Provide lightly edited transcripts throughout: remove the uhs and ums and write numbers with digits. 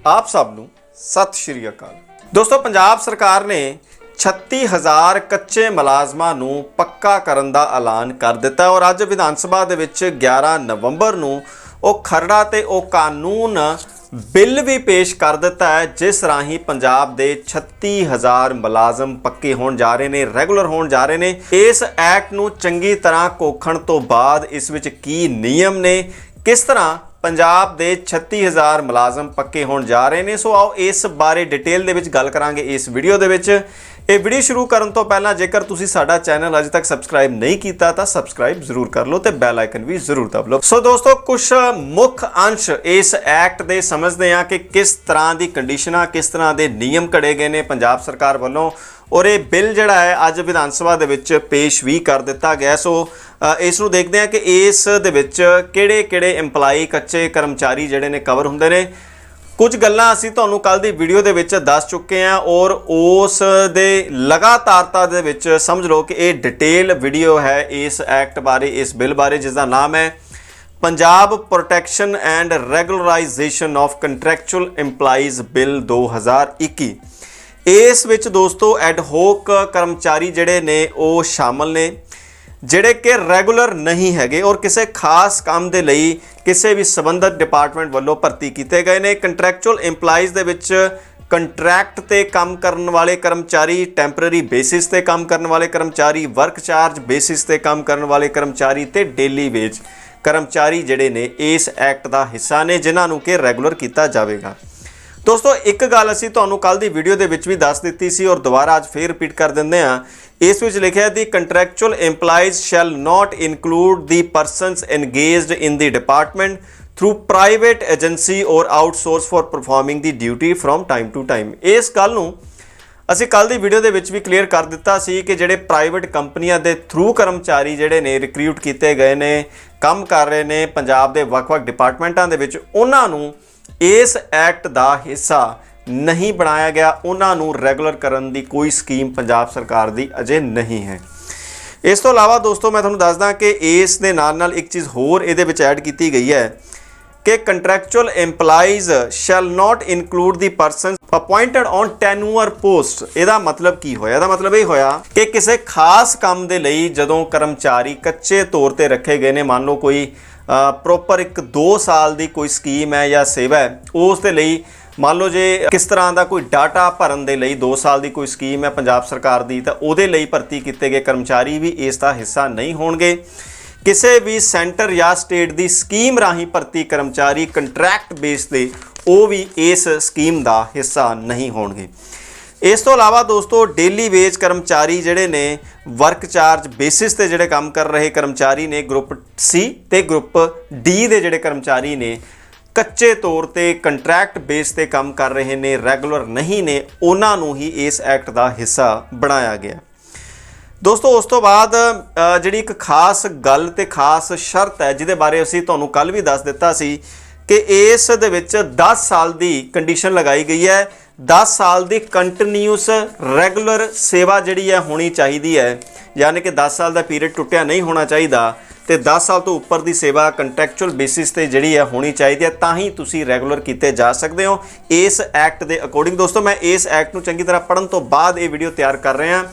आप सब नूं सत श्री अकाल। दोस्तों, पंजाब सरकार ने 36,000 कच्चे मुलाजमां नूं पक्का करन दा ऐलान कर दिता और अज विधान सभा दे विच 11 नवंबर नूं ਉਹ खरड़ा ते ਉਹ कानून बिल भी पेश कर दिता है जिस राही पंजाब दे 36,000 मुलाजम पक्के होण जा रहे ने, रैगूलर होण जा रहे ने। इस एक्ट नूं चंगी तरह कोखण तो बाद इस विच की नियम ने, किस तरह पंजाब दे 36,000 मुलाजम पक्के होण जा रहे ने। सो आओ इस बारे डिटेल दे विच गल करांगे इस वीडियो दे विच। ये वीडियो शुरू करन तो पहला जेकर तुसी साडा चैनल अजे तक सबसक्राइब नहीं किया तो सबसक्राइब जरूर कर लो ते बैल आइकन भी जरूर दब लो। सो दोस्तों, कुछ मुख अंश इस एक्ट दे समझते हैं कि किस तरह की कंडीशनां, किस तरह के नियम घड़े गए ने पंजाब सरकार वालों, और ये बिल जिहड़ा है अज विधान सभा दे विच पेश भी कर दिता गया। सो इस नूं देखते हैं कि इस दे विच किहड़े-किहड़े एम्पलाई, कच्चे कर्मचारी जिहड़े ने कवर हुंदे ने। कुछ गल्लां असीं तुहानूं कल दी वीडियो दे विच दस चुके हैं और उस दे लगातारता दे विच समझ लो कि ये डिटेल वीडियो है इस एक्ट बारे, इस बिल बारे, जिसका नाम है Punjab protection and regularisation of contractual employees bill 2021। इस विच दोस्तों एडहोक कर्मचारी जिहड़े ने वो शामिल ने ਜਿਹੜੇ कि ਰੈਗੂਲਰ नहीं हैगे और किसी खास काम ਦੇ ਲਈ ਕਿਸੇ भी संबंधित डिपार्टमेंट ਵੱਲੋਂ ਭਰਤੀ ਕੀਤੇ ਗਏ ਨੇ। ਕੰਟਰੈਕਚੁਅਲ एम्पलाइज ਦੇ ਵਿੱਚ ਕੰਟਰੈਕਟ ਤੇ ਕੰਮ ਕਰਨ ਵਾਲੇ ਕਰਮਚਾਰੀ, ਟੈਂਪਰੇਰੀ ਬੇਸਿਸ ਤੇ ਕੰਮ ਕਰਨ ਵਾਲੇ ਕਰਮਚਾਰੀ, ਵਰਕ ਚਾਰਜ ਬੇਸਿਸ ਤੇ ਕੰਮ ਕਰਨ ਵਾਲੇ ਕਰਮਚਾਰੀ ਤੇ ਡੇਲੀ ਵੇਜ ਕਰਮਚਾਰੀ ਜਿਹੜੇ ਨੇ ਇਸ ਐਕਟ ਦਾ ਹਿੱਸਾ ਨੇ, ਜਿਨ੍ਹਾਂ ਨੂੰ ਕਿ ਰੈਗੂਲਰ ਕੀਤਾ ਜਾਵੇਗਾ। दोस्तों, एक गल असीं तुहानूं कल दी वीडियो दे विच भी दस दित्ती सी और दोबारा अज फिर रिपीट कर दिंदे हां। इस विच लिखिआ दी contractual employees shall not include the persons engaged in the department through private agency or outsource for performing the duty from time to time. इस गल नूं ਅਸੀਂ ਕੱਲ ਦੀ ਵੀਡੀਓ ਦੇ ਵਿੱਚ ਵੀ ਕਲੀਅਰ ਕਰ ਦਿੱਤਾ ਸੀ ਕਿ ਜਿਹੜੇ ਪ੍ਰਾਈਵੇਟ ਕੰਪਨੀਆਂ ਦੇ ਥਰੂ ਕਰਮਚਾਰੀ ਜਿਹੜੇ ਨੇ ਰਿਕਰੂਟ ਕੀਤੇ ਗਏ ਨੇ, ਕੰਮ ਕਰ ਰਹੇ ਨੇ ਪੰਜਾਬ ਦੇ ਵੱਖ-ਵੱਖ ਡਿਪਾਰਟਮੈਂਟਾਂ ਦੇ ਵਿੱਚ, ਉਹਨਾਂ ਨੂੰ ਇਸ ਐਕਟ ਦਾ ਹਿੱਸਾ नहीं बनाया गया। उन्होंने रैगूलर करने की कोई स्कीम पंजाब सरकार की अजे नहीं है। इस तो इलावा दोस्तों मैं तुहानूं दसदा कि इस दे नाल एक चीज़ होर इहदे विच ऐड की गई है कि contractual employees shall not include the person appointed on tenure post. इहदा मतलब की होया? इहदा मतलब ये होया कि किसी खास काम दे लई जदों कर्मचारी कच्चे तौर पर रखे गए ने, मान लो कोई प्रोपर एक 2 साल की कोई स्कीम है या सेवा है, उस दे लई मान लो जे किस तरह का कोई डाटा भरन दे लई 2 साल की कोई स्कीम है पंजाब सरकार की, तो उहदे लई भर्ती किए गए कर्मचारी भी इसका हिस्सा नहीं होणगे। किसी भी सेंटर या स्टेट की स्कीम राही भर्ती कर्मचारी कंट्रैक्ट बेस ते वो भी इस स्कीम का हिस्सा नहीं होणगे। इस तो इलावा दोस्तों डेली वेज कर्मचारी जिहड़े ने वर्क चार्ज बेसिस ते जिहड़े काम कर रहे कर्मचारी ने, ग्रुप सी ते ग्रुप डी दे जिहड़े कर्मचारी ने कच्चे तौर पर कंट्रैक्ट बेस ते काम कर रहे ने, रैगूलर नहीं ने, उन्होंने ही इस एक्ट का हिस्सा बनाया गया। दोस्तों उस तो बाद जिहड़ी एक खास गल ते खास शर्त है जिहदे बारे असीं तुहानूं कल भी दस दित्ता सी कि इस दे विच 10 साल की कंडीशन लगाई गई है। 10 साल की कंटिन्यूस रैगूलर सेवा जिहड़ी है होनी चाहिए है, यानी कि 10 साल का पीरियड टुटिया नहीं होना चाहिए तो 10 साल तो उपर की सेवा कंट्रैक्चुअल बेसिस ते जिहड़ी है होनी चाहिए, तां ही तुसी रैगूलर किए जा सकते हो इस एक्ट के अकॉर्डिंग। दोस्तों मैं इस एक्ट नूं चंगी तरह पढ़न तो बाद ये वीडियो तैयार कर रहे हैं।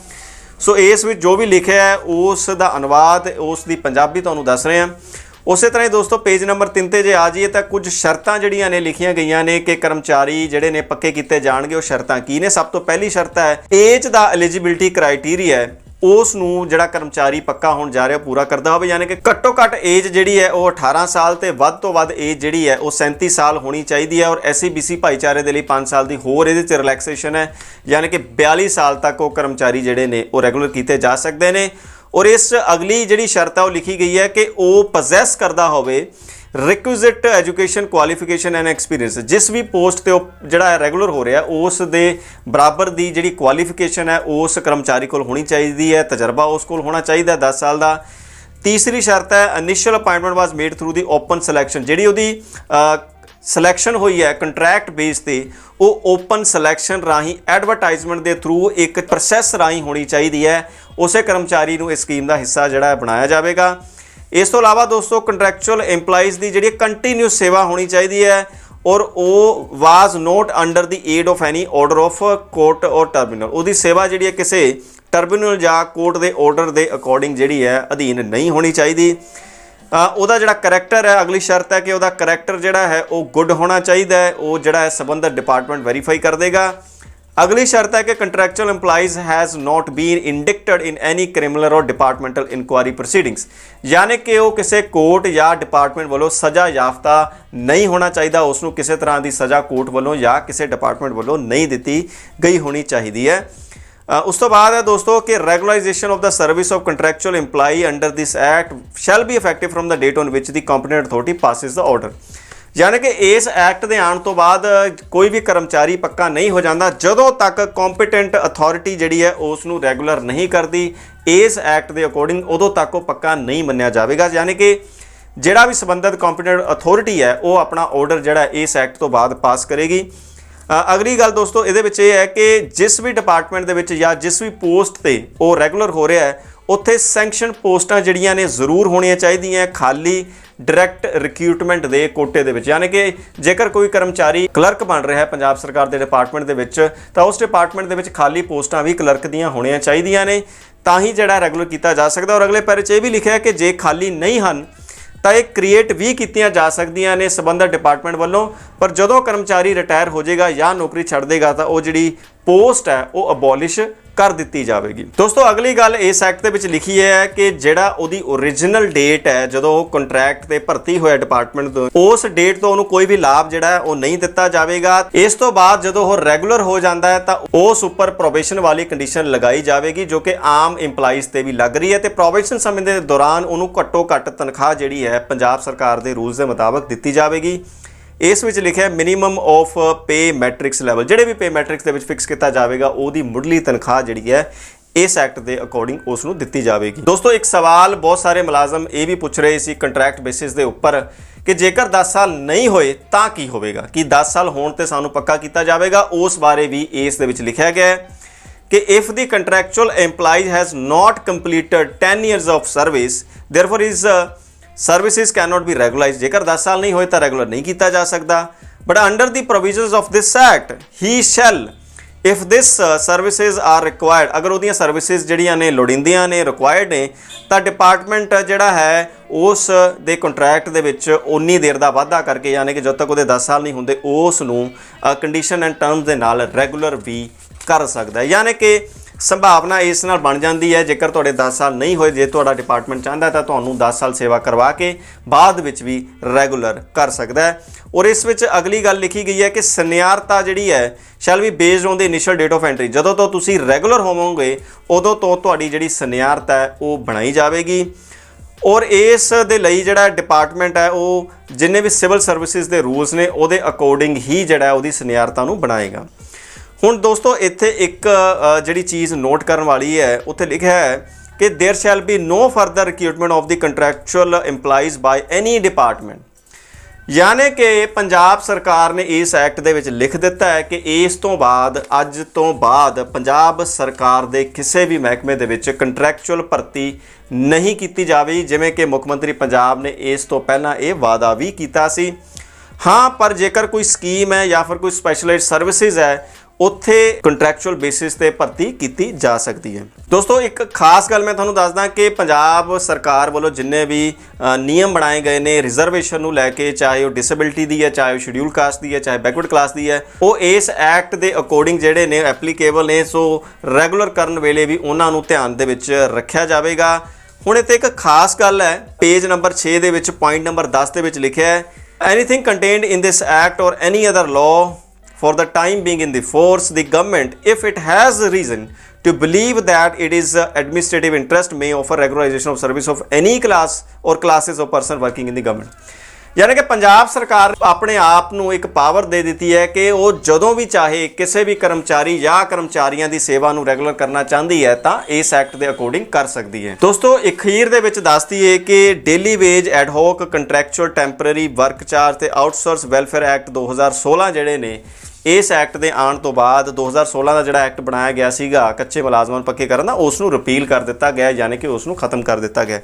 सो इस विच जो भी लिखा है उस दा अनुवाद, उसकी पंजाबी तुहानूं दस रहे हैं। उस तरह ही दोस्तों पेज नंबर 3 ते जे आ जाइए तो कुछ शर्तां जिहड़ियां ने लिखियां गईयां ने कि कर्मचारी जिहड़े ने पक्के किए जाणगे। वो शर्तां की ने? सब तो पहली शर्त है एज दा एलिजिबिलिटी क्राइटेरिया है उस नूं जिहड़ा कर्मचारी पक्का होण जा रहा पूरा करदा होवे, यानी कि घट्टो घट्ट एज जिहड़ी है वो 18 साल ते वध तो वध एज जिहड़ी है वो 37 साल होनी चाहिए है। और SC-BC भाईचारे दे लई 5 साल की होर इहदे च रिलैक्सेशन है, यानी कि 42 साल तक वो कर्मचारी जिहड़े ने वो रैगूलर किए जा सकते हैं। और इस अगली जिहड़ी शर्त है वो लिखी गई है कि वो पजैस करदा होवे requisite education qualification and experience. जिस भी पोस्ट ते जिहड़ा रैगूलर हो रहा है उस दे बराबर दी जिहड़ी क्वालिफिकेशन है उस कर्मचारी कोल होनी चाहिए है, तजर्बा उस कोल होना चाहिए 10 साल का। तीसरी शर्त है initial appointment was made through the open selection. जिहड़ी उहदी सिलैक्शन हुई है कंट्रैक्ट बेस ते वो ओपन सिलैक्शन राही एडवरटाइजमेंट के थ्रू एक प्रोसैस राही होनी चाहिए है, उस कर्मचारी नूं इस स्कीम का हिस्सा जिहड़ा बनाया जाएगा। इस तो इलावा दोस्तों कंट्रैक्चुअल एम्पलाइज की जिहड़ी कंटीन्यूस सेवा होनी चाहिए है ਔਰ ਉਹ ਵਾਜ਼ note under the aid of any order of court ਔਰ ਟਰਬਿਊਨਲ, ਉਹਦੀ ਸੇਵਾ ਜਿਹੜੀ ਹੈ ਕਿਸੇ ਟਰਬਿਊਨਲ ਜਾਂ ਕੋਰਟ ਦੇ ਆਰਡਰ ਦੇ ਅਕੋਰਡਿੰਗ ਜਿਹੜੀ ਹੈ ਅਧੀਨ ਨਹੀਂ ਹੋਣੀ ਚਾਹੀਦੀ। ਉਹਦਾ ਜਿਹੜਾ ਕਰੈਕਟਰ ਹੈ, ਅਗਲੀ ਸ਼ਰਤ ਹੈ ਕਿ ਉਹਦਾ ਕਰੈਕਟਰ ਜਿਹੜਾ ਹੈ ਉਹ ਗੁੱਡ ਹੋਣਾ ਚਾਹੀਦਾ ਹੈ, ਉਹ ਜਿਹੜਾ ਹੈ ਸੰਬੰਧਿਤ ਡਿਪਾਰਟਮੈਂਟ ਵੈਰੀਫਾਈ ਕਰ ਦੇਗਾ। ਅਗਲੀ ਸ਼ਰਤ ਹੈ ਕਿ contractual EMPLOYEES has not been indicted in any criminal और डिपार्टमेंटल इंक्वायरी प्रोसीडिंग्स, यानी कि वो किसी कोर्ट या डिपार्टमेंट वालों सज़ा याफ्ता नहीं होना चाहिए, उसनों किसी तरह की सज़ा कोर्ट वालों या किसी डिपार्टमेंट वालों नहीं दी गई होनी चाहिए है। उस तो बाद है दोस्तों कि regularisation of the service of contractual employee under this act shall be effective from the date on which the competent authority passes the order, यानी कि इस एक्ट के आने तो बाद कोई भी कर्मचारी पक्का नहीं हो जाता जदों तक कॉम्पिटेंट अथॉरिटी जिहड़ी है उसनूं रैगूलर नहीं करती इस एक्ट के अकॉर्डिंग, उदों तक वो पक्का नहीं मन्निया जाएगा। यानी कि जिहड़ा भी संबंधित कॉम्पिटेंट अथॉरिटी है वो अपना ऑर्डर जिहड़ा इस एक्ट तो बाद पास करेगी। अगली गल दोस्तों ये है कि जिस भी डिपार्टमेंट दे विच या जिस भी पोस्ट ते वो रैगूलर हो रहा है उत्थे सैंक्शन पोस्टां जिहड़ियां ने जरूर होणियां चाहीदियां खाली डायरैक्ट रिक्रूटमेंट के कोटे दे विच, यानी कि जेकर कोई कर्मचारी क्लर्क बन रहा है पंजाब सरकार के डिपार्टमेंट दे विच तां उस डिपार्टमेंट दे विच खाली पोस्टां भी क्लर्क दीयां होणियां चाहीदियां ने, तां ही जिहड़ा रैगूलर किया जा सकदा। और अगले पैरे 'च ये भी लिखिआ है कि जे खाली नहीं हन ਤਾਂ ਇਹ ਕ੍ਰੀਏਟ ਵੀ ਕੀਤੀਆਂ ਜਾ ਸਕਦੀਆਂ ਨੇ ਸੰਬੰਧਿਤ ਡਿਪਾਰਟਮੈਂਟ ਵੱਲੋਂ, ਪਰ ਜਦੋਂ ਕਰਮਚਾਰੀ ਰਿਟਾਇਰ ਹੋ ਜਾਏਗਾ ਜਾਂ ਨੌਕਰੀ ਛੱਡ ਦੇਗਾ ਤਾਂ ਉਹ ਜਿਹੜੀ ਪੋਸਟ ਹੈ ਉਹ ਅਬੋਲਿਸ਼ ਕਰ ਦਿੱਤੀ ਜਾਵੇਗੀ। ਦੋਸਤੋ ਅਗਲੀ ਗੱਲ ਇਸ ਐਕਟ ਦੇ ਵਿੱਚ ਲਿਖੀ ਹੈ ਕਿ ਜਿਹੜਾ ਉਹਦੀ ਓਰੀਜਨਲ ਡੇਟ ਹੈ ਜਦੋਂ ਉਹ ਕੰਟਰੈਕਟ ਤੇ ਭਰਤੀ ਹੋਇਆ ਡਿਪਾਰਟਮੈਂਟ ਤੋਂ, ਉਸ ਡੇਟ ਤੋਂ ਉਹਨੂੰ ਕੋਈ ਵੀ ਲਾਭ ਜਿਹੜਾ ਹੈ ਉਹ ਨਹੀਂ ਦਿੱਤਾ ਜਾਵੇਗਾ। ਇਸ ਤੋਂ ਬਾਅਦ ਜਦੋਂ ਉਹ ਰੈਗੂਲਰ ਹੋ ਜਾਂਦਾ ਹੈ ਤਾਂ ਉਸ ਉੱਪਰ ਪ੍ਰੋਬੇਸ਼ਨ ਵਾਲੀ ਕੰਡੀਸ਼ਨ ਲਗਾਈ ਜਾਵੇਗੀ ਜੋ ਕਿ ਆਮ EMPLOYEES ਤੇ ਵੀ ਲੱਗ ਰਹੀ ਹੈ ਤੇ ਪ੍ਰੋਬੇਸ਼ਨ ਸਮੇਂ ਦੇ ਦੌਰਾਨ ਉਹਨੂੰ ਘੱਟੋ ਘੱਟ ਤਨਖਾਹ ਜਿਹੜੀ ਹੈ ਪੰਜਾਬ ਸਰਕਾਰ ਦੇ ਰੂਲਸ ਦੇ ਮੁਤਾਬਕ ਦਿੱਤੀ ਜਾਵੇਗੀ। इस विच लिखा मिनीमम ऑफ पे मैट्रिक्स लैवल, जिहड़े भी पे मैट्रिक्स दे विच फिक्स किया जाएगा उहदी मुढ़ली तनख्वाह जिहड़ी है इस एक्ट के अकॉर्डिंग उसनूं दित्ती जाएगी। दोस्तों एक सवाल बहुत सारे मुलाजम ये भी पूछ रहे सी कंट्रैक्ट बेसिस के उपर कि जेकर 10 साल नहीं होए तां की होवेगा, कि 10 साल होण ते सानूं पक्का किया जाएगा, उस बारे भी इस दे विच लिखा गया है कि if the contractual employ has not completed 10 years of service therefore is services can not be regularise, जेकर 10 साल नहीं होए तो रेगुलर नहीं किया जा सकता। But under the provisions of this act he shall if this services are required, अगर उहदियां सर्विसिज जिहड़ियां ने लोड़ींदियां ने रिक्वायर्ड ने तो डिपार्टमेंट जिहड़ा है उस दे कंट्रैक्ट दे विच उन्नी देर दा वाधा करके, यानी कि जब तक उहदे 10 साल नहीं हुंदे उस नूं कंडीशन एंड टर्म्स दे नाल रेगुलर भी कर सकदा है। यानी कि संभावना इस नाल बन जाती है जेकर तुहाडे 10 साल नहीं होए, जे तुहाडा डिपार्टमेंट चाहता है तो तुहानूं 10 साल सेवा करवा के बाद विच भी रैगूलर कर सकता है। और इस विच अगली गल लिखी गई है कि सनियारता जिहड़ी है shall be based on the initial date of entry, जदों तो तुसीं रैगूलर होवोगे उदों तो तुहाडी जिहड़ी सनियारता है वो बनाई जाएगी। और इस दे लई जिहड़ा डिपार्टमेंट है वो जिन्ने भी सिविल सर्विसिज के रूल्स ने उहदे अकॉर्डिंग ही जिहड़ा उहदी सनियारता नूं बनाएगा। हुण दोस्तों इत्थे एक जिहड़ी चीज़ नोट करन वाली है उत्थे लिखा है कि there shall be no further recruitment of the contractual employees by any department, यानी कि पंजाब सरकार ने इस एक्ट दे विच लिख दिता है कि इस तो बाद अज तो बाद पंजाब सरकार दे किसी भी महकमे दे विच कंट्रैक्चुअल भर्ती नहीं की जाएगी, जिवें कि मुख मंत्री पंजाब ने इस तो पहला ये वादा भी किया सी। हाँ, पर जेकर कोई स्कीम है या फिर कोई स्पैशलाइज्ड सर्विसिज है उत्थे कंट्रैक्चुअल बेसिस ते भर्ती की जा सकती है। दोस्तों एक खास गल मैं तुहानूं दसदा कि पंजाब सरकार वालों जिन्ने भी नियम बनाए गए ने रिजर्वेशन नूं लैके, चाहे वो डिसेबिलिटी दी है, चाहे वो शेड्यूल कास्ट दी है, चाहे बैकवर्ड क्लास दी है, वो इस एक्ट के अकॉर्डिंग जिहड़े ने एप्लीकेबल ने, सो रैगूलर करन वेले भी उन्हां नूं ध्यान दे विच रखिया जावेगा। हुण इत्थे एक खास गल है, पेज नंबर 6 दे विच पॉइंट नंबर 10 दे विच लिखिआ है anything contained in this act or any other law for the time being in the force, the government, if it has reason to believe that it is administrative interest, may offer regularization of service of any class or classes of person working in the government। यानी कि पंजाब सरकार अपने आप नूं एक power दे दी है कि वो जदों भी चाहे किसी भी कर्मचारी या कर्मचारियों की सेवा नूं रैगूलर करना चाहती है तो इस एक्ट के अकॉर्डिंग कर सकती है। दोस्तों अखीर दे विच दसदी है कि daily veg ad hoc contractual temporary work charge ते आउटसोर्स वैलफेयर एक्ट 2016 जिहड़े ने इस एक्ट के आने तो बाद 2016 का जोड़ा एक्ट बनाया गया सीगा कच्चे मुलाजमान पक्के करना, उसनूं रिपील कर दिता गया, यानी कि उसनूं खत्म कर दिता गया।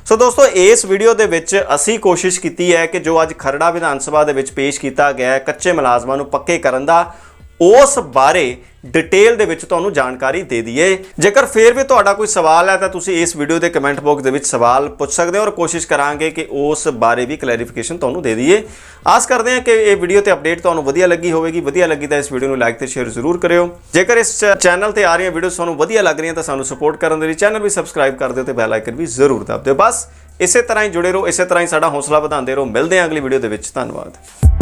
ਸੋ ਦੋਸਤੋ ਇਸ ਵੀਡੀਓ ਦੇ ਵਿੱਚ ਅਸੀਂ ਕੋਸ਼ਿਸ਼ ਕੀਤੀ ਹੈ ਕਿ ਜੋ ਅੱਜ ਖਰੜਾ ਵਿਧਾਨ ਸਭਾ ਦੇ ਵਿੱਚ ਪੇਸ਼ ਕੀਤਾ ਗਿਆ ਹੈ ਕੱਚੇ ਮੁਲਾਜ਼ਮਾਂ ਨੂੰ ਪੱਕੇ ਕਰਨ ਦਾ, ਉਸ ਬਾਰੇ ਡਿਟੇਲ ਦੇ ਵਿੱਚ ਤੁਹਾਨੂੰ ਜਾਣਕਾਰੀ ਦੇ ਦਈਏ। ਜੇਕਰ ਫੇਰ ਵੀ ਤੁਹਾਡਾ ਕੋਈ ਸਵਾਲ ਹੈ ਤਾਂ ਤੁਸੀਂ ਇਸ ਵੀਡੀਓ ਦੇ ਕਮੈਂਟ ਬਾਕਸ ਦੇ ਵਿੱਚ ਸਵਾਲ ਪੁੱਛ ਸਕਦੇ ਹੋ ਔਰ ਕੋਸ਼ਿਸ਼ ਕਰਾਂਗੇ ਕਿ ਉਸ ਬਾਰੇ ਵੀ ਕਲੈਰੀਫਿਕੇਸ਼ਨ ਤੁਹਾਨੂੰ ਦੇ ਦਈਏ। ਆਸ ਕਰਦੇ ਹਾਂ ਕਿ ਇਹ ਵੀਡੀਓ ਤੇ ਅਪਡੇਟ ਤੁਹਾਨੂੰ ਵਧੀਆ ਲੱਗੀ ਹੋਵੇਗੀ। ਵਧੀਆ ਲੱਗੀ ਤਾਂ ਇਸ ਵੀਡੀਓ ਨੂੰ ਲਾਈਕ ਤੇ ਸ਼ੇਅਰ ਜ਼ਰੂਰ ਕਰਿਓ। ਜੇਕਰ ਇਸ ਚੈਨਲ ਤੇ ਆ ਰਹੀਆਂ ਵੀਡੀਓਜ਼ ਤੁਹਾਨੂੰ ਵਧੀਆ ਲੱਗ ਰਹੀਆਂ ਤਾਂ ਸਾਨੂੰ ਸਪੋਰਟ ਕਰਨ ਦੇ ਲਈ ਚੈਨਲ ਵੀ ਸਬਸਕ੍ਰਾਈਬ ਕਰ ਦਿਓ ਤੇ ਬੈਲ ਆਈਕਨ ਵੀ ਜ਼ਰੂਰ ਦਬ ਦਿਓ। ਬਸ ਇਸੇ ਤਰ੍ਹਾਂ ਹੀ ਜੁੜੇ ਰਹੋ, ਇਸੇ ਤਰ੍ਹਾਂ ਹੀ ਸਾਡਾ ਹੌਸਲਾ ਵਧਾਉਂਦੇ ਰਹੋ। ਮਿਲਦੇ ਹਾਂ ਅਗਲੀ ਵੀਡੀਓ ਦੇ ਵਿੱਚ। ਧੰਨਵਾਦ।